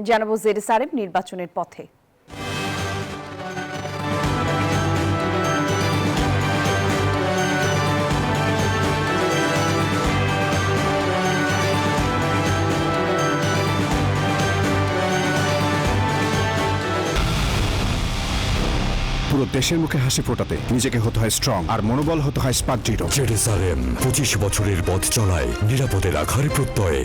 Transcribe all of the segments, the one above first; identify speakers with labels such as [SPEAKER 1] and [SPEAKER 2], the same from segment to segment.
[SPEAKER 1] জানাবো জেরে সারেব নির্বাচনের পথে।
[SPEAKER 2] পুরো দেশের মুখে হাসি ফোটাতে নিজেকে হতে হয় স্ট্রং আর মনোবল হতে হয় স্পার্ক জিরো।
[SPEAKER 3] জেরুসালেম 25 বছরের পথ চলায় নিরাপদে রাখার প্রত্যয়ে।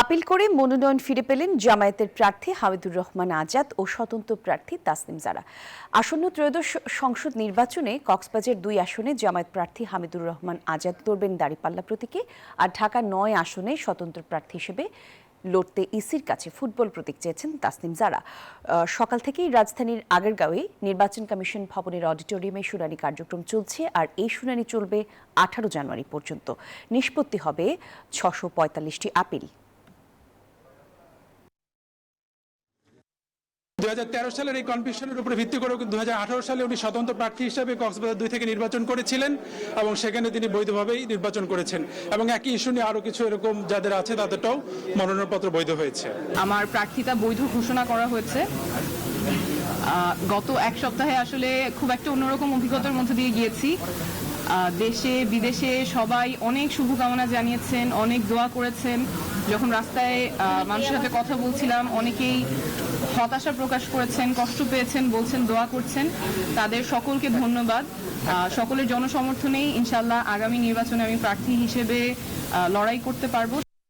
[SPEAKER 1] আপিল করে মনোনয়ন ফিরে পেলেন জামায়াতের প্রার্থী হামিদুর রহমান আজাদ ও স্বতন্ত্র প্রার্থী তাসনিম জারা। আসন্ন ত্রয়োদশ সংসদ নির্বাচনে কক্সবাজার 2 আসনে জামায়াত প্রার্থী হামিদুর রহমান আজাদ লড়বেন দাঁড়িপাল্লা প্রতীকে, আর ঢাকা 9 আসনে স্বতন্ত্র প্রার্থী হিসেবে লড়তে ইসির কাছে ফুটবল প্রতীক চেয়েছেন তাসনিম জারা। সকাল থেকেই রাজধানীর আগারগাঁওয়ে নির্বাচন কমিশন ভবনের অডিটোরিয়ামে শুনানি কার্যক্রম চলছে, আর এই শুনানি চলবে 18 জানুয়ারি পর্যন্ত। নিষ্পত্তি হবে 645টি আপিল।
[SPEAKER 4] 2013 সালের এই কনভিকশনের উপরে ভিত্তি করে 2018 সালে উনি স্বতন্ত্র প্রার্থী হিসেবে কক্সবাজার 2 থেকে নির্বাচন করেছিলেন এবং সেখানে তিনি বৈধভাবেই নির্বাচন করেছেন এবং একই ইস্যু নিয়ে আরো কিছু এরকম যাদের আছে তাদেরটাও মনোনয়নপত্র বৈধ হয়েছে।
[SPEAKER 5] আমার প্রার্থিতা বৈধ ঘোষণা করা হয়েছে। গত এক সপ্তাহে আসলে খুব একটা অন্যরকম অভিজ্ঞতার মধ্যে দিয়ে গিয়েছি। দেশে বিদেশে সবাই অনেক শুভকামনা জানিয়েছেন, অনেক দোয়া করেছেন। যখন রাস্তায় মানুষের সাথে কথা বলছিলাম, অনেকেই হতাশা প্রকাশ করেছেন, কষ্ট পেয়েছেন, বলছেন দোয়া করছেন। তাদের সকলকে ধন্যবাদ। সকলের জনসমর্থনেই ইনশাল্লাহ আগামী নির্বাচনে আমি প্রার্থী হিসেবে লড়াই করতে পারবো।